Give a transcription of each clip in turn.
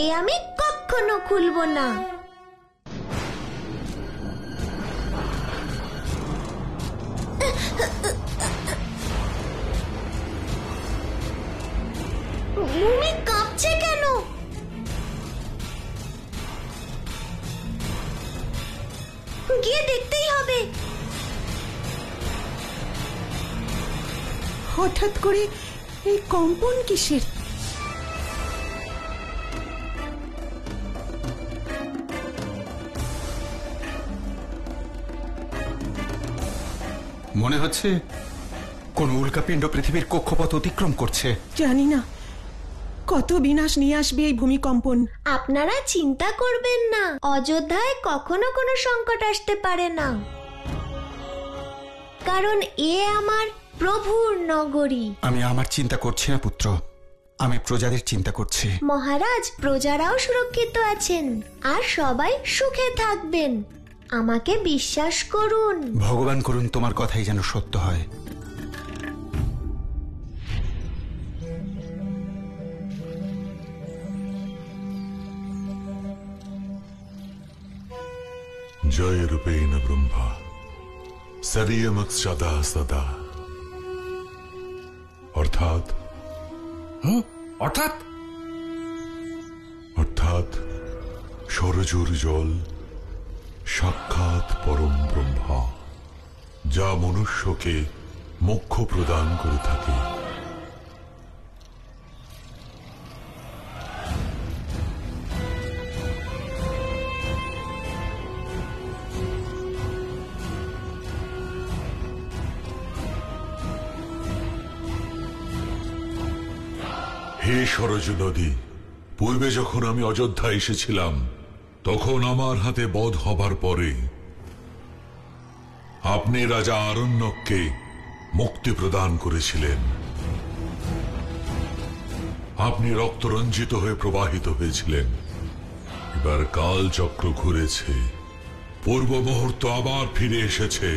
এ আমি কখনো খুলবো না। ভূমি কাঁপছে কেন? গিয়ে দেখতেই হবে। হঠাৎ করে এই কম্পন কিসের? মনে হচ্ছে কোন উল্কাপিণ্ড পৃথিবীর কক্ষপথ অতিক্রম করছে। জানি না কত বিনাশ নিয়ে আসবে এই ভূমিকম্পন। আপনারা চিন্তা করবেন না, অযোধ্যায় কখনো কোনো সংকট আসতে পারে না, কারণ এ আমার প্রভুর নগরী। আমি আমার চিন্তা করছি না পুত্র, আমি প্রজাদের চিন্তা করছি। মহারাজ, প্রজারাও সুরক্ষিত আছেন আর সবাই সুখে থাকবেন। আমাকে বিশ্বাস করুন। ভগবান করুন তোমার কথাই যেন সত্য হয়। জয় রূপেণ ব্রহ্মা সদা সদা। অর্থাৎ অর্থাৎ অর্থাৎ সরজুর জল সাক্ষাৎ পরম ব্রহ্মা, যা মনুষ্যকে মোক্ষ প্রদান করে থাকে। হে সরজু নদী, পূর্বে যখন আমি অযোধ্যা এসেছিলাম তখন আমার হাতে বধ হবার পরে আপনি রাজা আরণ্যককে মুক্তি প্রদান করেছিলেন। আপনি রক্তরঞ্জিত হয়ে প্রবাহিত হয়েছিলেন। এবার কাল চক্র ঘুরেছে, পূর্ব মুহূর্ত আবার ফিরে এসেছে।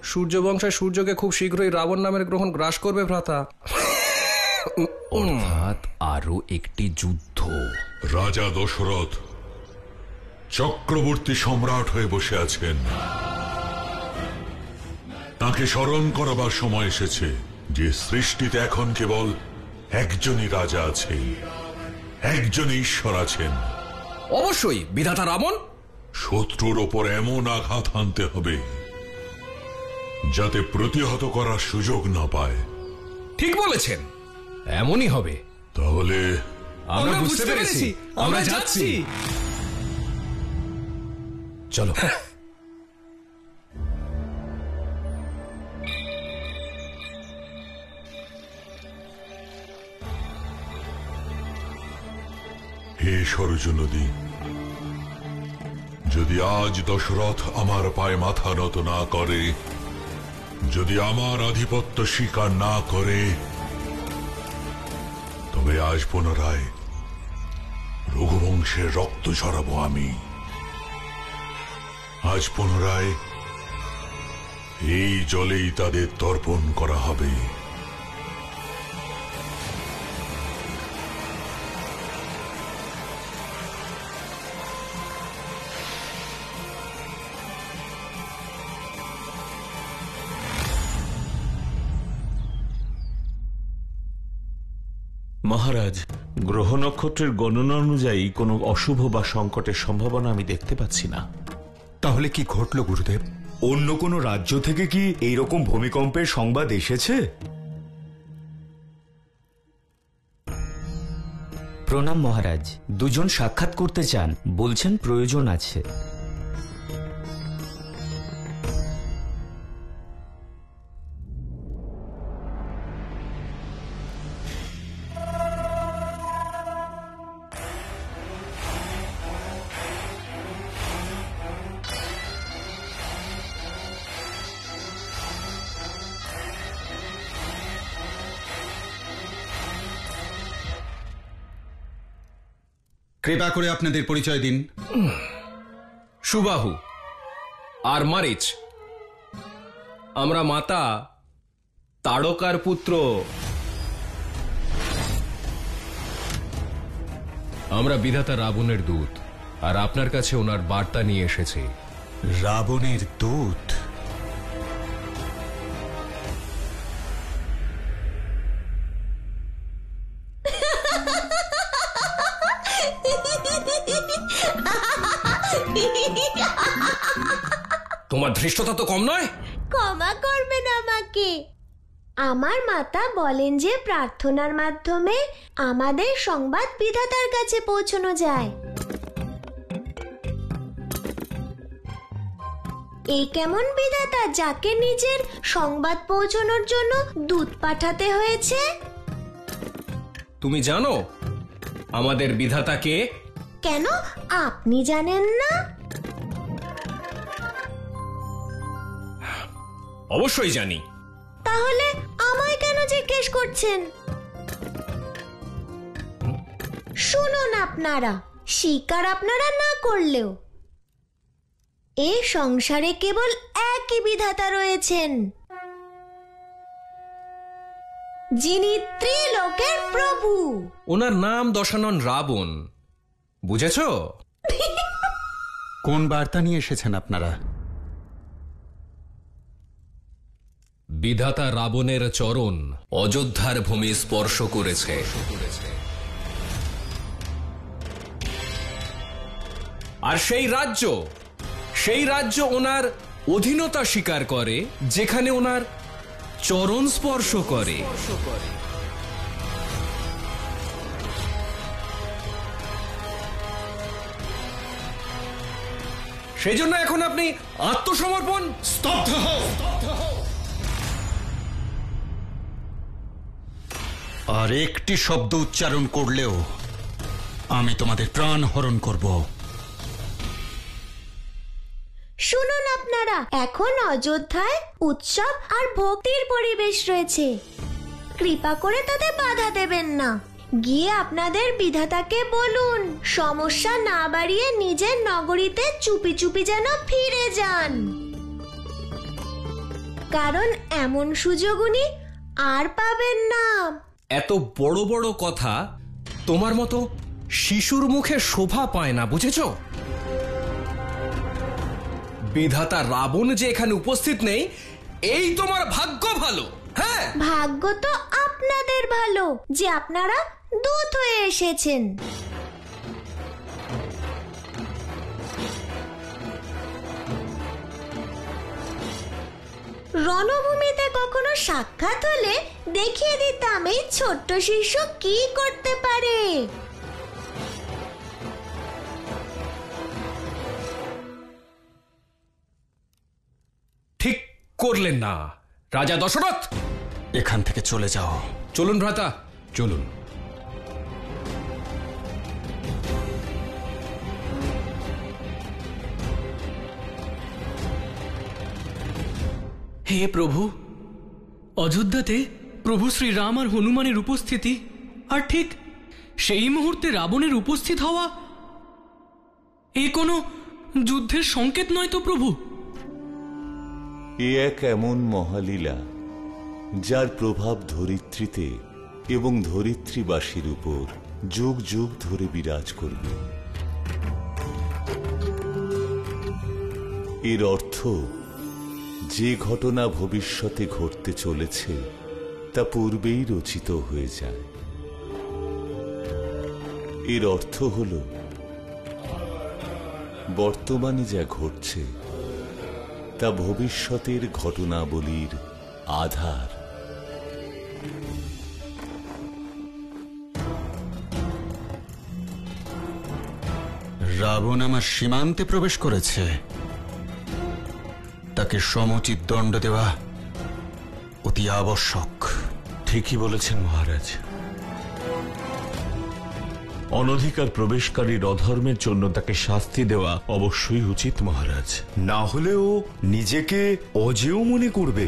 সূর্যবংশের সূর্যকে খুব শীঘ্রই রাবণ নামের গ্রহণ গ্রাস করবে ভ্রাতা। অর্থাৎ আরো একটি যুদ্ধ। রাজা দশরথ চক্রবর্তী সম্রাট হয়ে বসে আছেন। তাকে স্মরণ করাবার সময় এসেছে যে সৃষ্টিতে এখন কেবল একজনই রাজা আছেন, একজনই ঈশ্বর আছেন। অবশ্যই বিধাতা রাবণ। শত্রুর ওপর এমন আঘাত হানতে হবে যাতে প্রতিহত করার সুযোগ না পায়। ঠিক বলেছেন, এমনই হবে। তাহলে আমরা বুঝতে পেরেছি, আমরা যাচ্ছি। চলো। হে সরজু নদী, যদি আজ দশরথ আমার পায়ে মাথা নত না করে, যদি আমার আধিপত্য স্বীকার না করে, তবে আজ পুনরায় রঘুবংশের রক্ত ঝরাবো আমি। আজ পুনরায় এই জলেই তাদের তর্পণ করা হবে। মহারাজ, গ্রহ নক্ষত্রের গণনা অনুযায়ী কোনো অশুভ বা সংকটের সম্ভাবনা আমি দেখতে পাচ্ছি না। তাহলে কি ঘটল গুরুদেব? অন্য কোনো রাজ্য থেকে কি এইরকম ভূমিকম্পের সংবাদ এসেছে? প্রণাম মহারাজ, দুজন সাক্ষাৎ করতে চান, বলছেন প্রয়োজন আছে। কৃপা করে আপনাদের পরিচয় দিন। সুবাহু আর মারিচ, আমরা মাতা তাড়কার পুত্র। আমরা বিধাতা রাবণের দূত, আর আপনার কাছে ওনার বার্তা নিয়ে এসেছি। রাবণের দূত? তোমার ধৃষ্টতা তো কম নয়। ক্ষমা করবেন আমাকে। আমার মাতা বলেন যে প্রার্থনার মাধ্যমে আমাদের সংবাদ বিধাতার কাছে পৌঁছানো যায়। এই কেমন বিধাতা যাকে নিজের সংবাদ পৌঁছানোর জন্য দূত পাঠাতে হয়েছে? তুমি জানো আমাদের বিধাতাকে? কেন, আপনি জানেন না? অবশ্যই জানি। তাহলে আমায় কেন জিজ্ঞেস করছেন? শুনুন, আপনারা স্বীকার আপনারা না করলেও এই সংসারে কেবল একই বিধাতা রয়েছেন, যিনি ত্রিলোকের প্রভু। ওনার নাম দশানন রাবণ, বুঝেছ? কোন বার্তা নিয়ে এসেছেন আপনারা? বিধাতা রাবণের চরণ অযোধ্যার ভূমি স্পর্শ করেছে। আর সেই রাজ্য ওনার অধীনতা স্বীকার করে, যেখানে ওনার চরণ স্পর্শ করে। সেই জন্য এখন আপনি আত্মসমর্পণ। স্তব্ধ হও। আর একটি শব্দ উচ্চারণ করলেও আমি তোমাদের প্রাণ হরণ করব। শুনুন, আপনারা এখন অযোধ্যায় উৎসব আর ভক্তির পরিবেশ রয়েছে। কৃপা করে তাতে বাধা দেবেন না। গিয়ে আপনাদের বিধাতাকে বলুন সমস্যা না বাড়িয়ে নিজের নগরীতে চুপি চুপি যেন ফিরে যান, কারণ এমন সুযোগ উনি আর পাবেন না। এত বড় বড় কথা তোমার মতো শিশুর মুখে শোভা পায় না, বুঝেছ? বিধাতা রাবণ যে এখানে উপস্থিত নেই, এই তোমার ভাগ্য ভালো। হ্যাঁ, ভাগ্য তো আপনাদের ভালো যে আপনারা দূত হয়ে এসেছেন। রণভূমিতে কখনো সাক্ষাৎ হলে দেখিয়ে দিতাম এই ছোট্ট শিশু কি করতে পারে। ঠিক করলেন না রাজা দশরথ। এখান থেকে চলে যাও। চলুন ভ্রাতা, চলুন। হে প্রভু, অযোধ্যাতে প্রভু শ্রীরাম আর হনুমানের উপস্থিতি, আর ঠিক সেই মুহূর্তে রাবণের উপস্থিত হওয়া, এ কোনো যুদ্ধের সংকেত নয় তো প্রভু? এ এক এমন মহালীলা যার প্রভাব ধরিত্রীতে এবং ধরিত্রীবাসীর উপর যুগ যুগ ধরে বিরাজ করবে। এর অর্থ যে ঘটনা ভবিষ্যতে ঘটতে চলেছে তা পূর্বেই রচিত হয়ে যায়। এর অর্থ হল বর্তমানে যা ঘটছে তা ভবিষ্যতের ঘটনাবলীর আধার। রাবণ আমার সীমান্তে প্রবেশ করেছে, তাকে সমুচিত দণ্ড দেওয়া অতি আবশ্যক। ঠিকই বলেছেন মহারাজ। অনধিকার প্রবেশকারীর অধর্মের জন্য তাকে শাস্তি দেওয়া অবশ্যই উচিত মহারাজ। না হলে ও নিজেকে অজেয় মনে করবে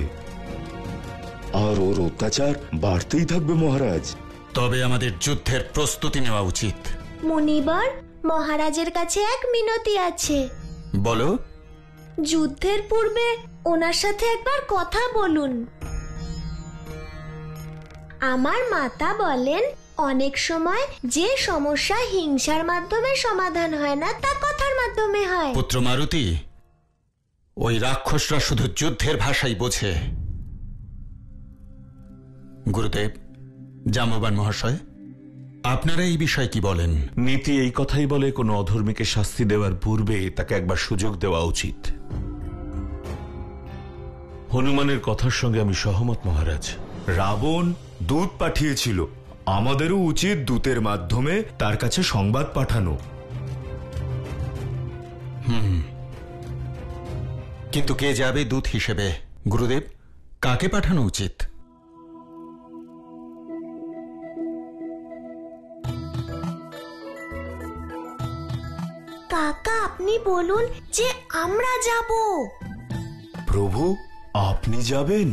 আর ওর অত্যাচার বাড়তেই থাকবে মহারাজ। তবে আমাদের যুদ্ধের প্রস্তুতি নেওয়া উচিত। মুনিবর, মহারাজের কাছে এক মিনতি আছে। বলো। যুদ্ধের পূর্বে ওনার সাথে একবার কথা বলুন। আমার মাতা বলেন অনেক সময় যে সমস্যা হিংসার মাধ্যমে সমাধান হয় না, তা কথার মাধ্যমে হয়। পুত্র মারুতি, ওই রাক্ষসরা শুধু যুদ্ধের ভাষাই বোঝে। গুরুদেব, জাম্ববান মহাশয়, আপনারা এই বিষয়ে কি বলেন? নীতি এই কথাই বলে, কোনো অধর্মীকে শাস্তি দেওয়ার পূর্বে তাকে একবার সুযোগ দেওয়া উচিত। হনুমানের কথার সঙ্গে আমি সহমত মহারাজ। রাবণ দূত পাঠিয়েছিল, আমাদেরও উচিত দূতের মাধ্যমে তার কাছে সংবাদ পাঠানো। কিন্তু কে যাবে দূত হিসেবে? গুরুদেব, কাকে পাঠানো উচিত? কাকা, আপনি বলুন যে আমরা যাব। প্রভু, আপনি যাবেন?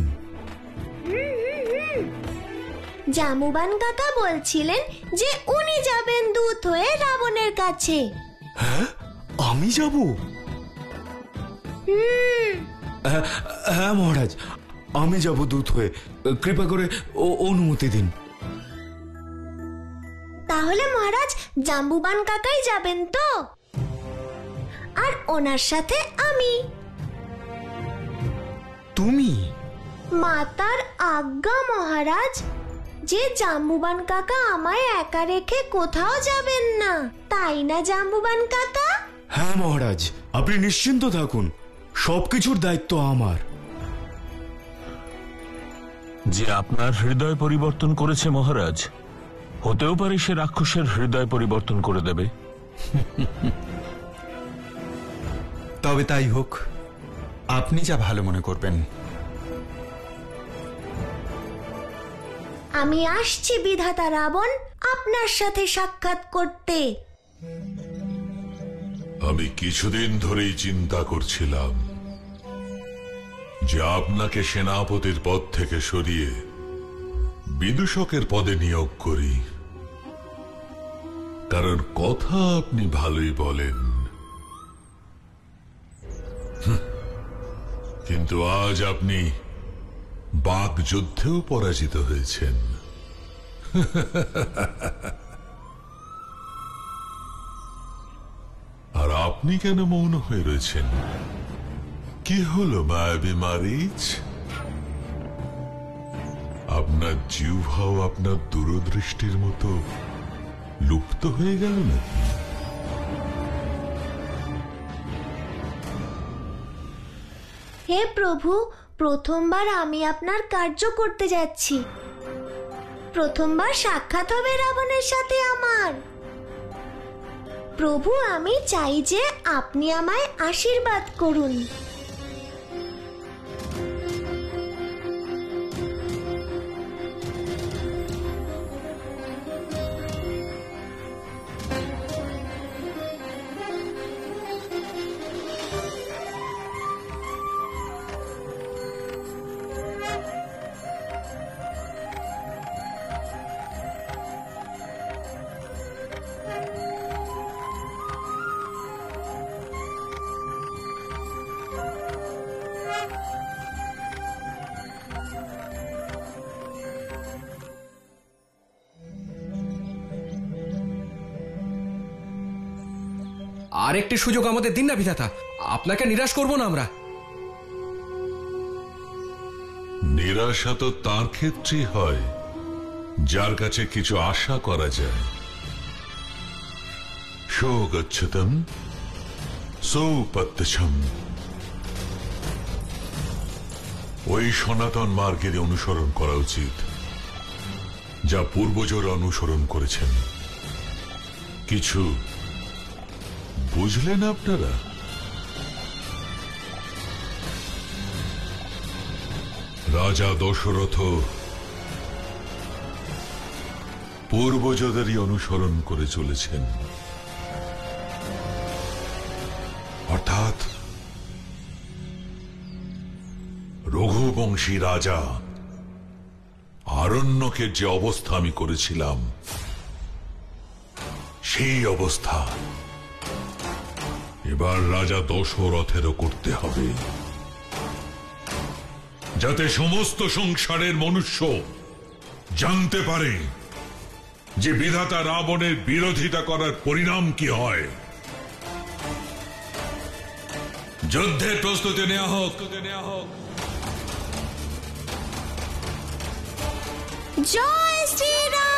জামুবান কাকা বলছিলেন যে উনি যাবেন দূত হয়ে রাবণের কাছে। হ্যাঁ, আমি যাব? হ্যাঁ মহারাজ, আমি যাব দূত হয়ে। কৃপা করে অনুমতি দিন। তাহলে মহারাজ, জাম্বুবান কাকাই যাবেন তো? আর ওনার সাথে আমি। তুমি? মাতার আজ্ঞা মহারাজ, যে জাম্বুবান কাকা আমায় একা রেখে কোথাও যাবেন না, তাই না জাম্বুবান কাকা? হ্যাঁ মহারাজ, আপনি নিশ্চিন্ত থাকুন, সবকিছুর দায়িত্ব আমার। যে আপনার হৃদয় পরিবর্তন করেছে মহারাজ, হতেও পারে সে রাক্ষসের হৃদয় পরিবর্তন করে দেবে। তবে তাই হোক, আপনি যা ভালো মনে করবেন। আমি আসছি বিধাতা রাবণ, আপনার সাথে সাক্ষাৎ করতে। আমি কিছুদিন ধরেই চিন্তা করছিলাম যে আপনাকে সেনাপতির পদ থেকে সরিয়ে বিদূষকের পদে নিয়োগ করি, কারণ কথা আপনি ভালোই বলেন। কিন্তু আজ আপনি বাকযুদ্ধেও পরাজিত হয়েছেন। আর আপনি কেন মৌন হয়ে রয়েছেন? কি হলো মায়াবী মারীচ? আপনার জিহ্বাও আপনার দূরদৃষ্টির মতো লুপ্ত হয়ে গেল নাকি? হে প্রভু, প্রথমবার আমি আপনার কার্য করতে যাচ্ছি। প্রথমবার সাক্ষাৎ হবে রাবণের সাথে আমার। প্রভু, আমি চাই যে আপনি আমায় আশীর্বাদ করুন। আর একটি সুযোগ আমাদের দিন না বিধাতা, আপনাকে নিরাশ করব না আমরা। নিরাশা তো তার ক্ষেত্রেই হয় যার কাছে কিছু আশা করা যায়। সৌগচ্ছতম সৌপত্যছম, ওই সনাতন মার্গের অনুসরণ করা উচিত যা পূর্বজরা অনুসরণ করেছেন। কিছু বুঝলেন আপনারা? রাজা দশরথ পূর্বজদেরই অনুসরণ করে চলেছেন, অর্থাৎ রঘুবংশী রাজা আরণ্যকের যে অবস্থা আমি করেছিলাম, সেই অবস্থা এবার রাজা দশরথেরও করতে হবে, যাতে সমস্ত সংসারের মনুষ্য জানতে পারে যে বিধাতা রাবণের বিরোধিতা করার পরিণাম কি হয়। যুদ্ধের প্রস্তুতি নেওয়া হোক। জয় শ্রীরাম।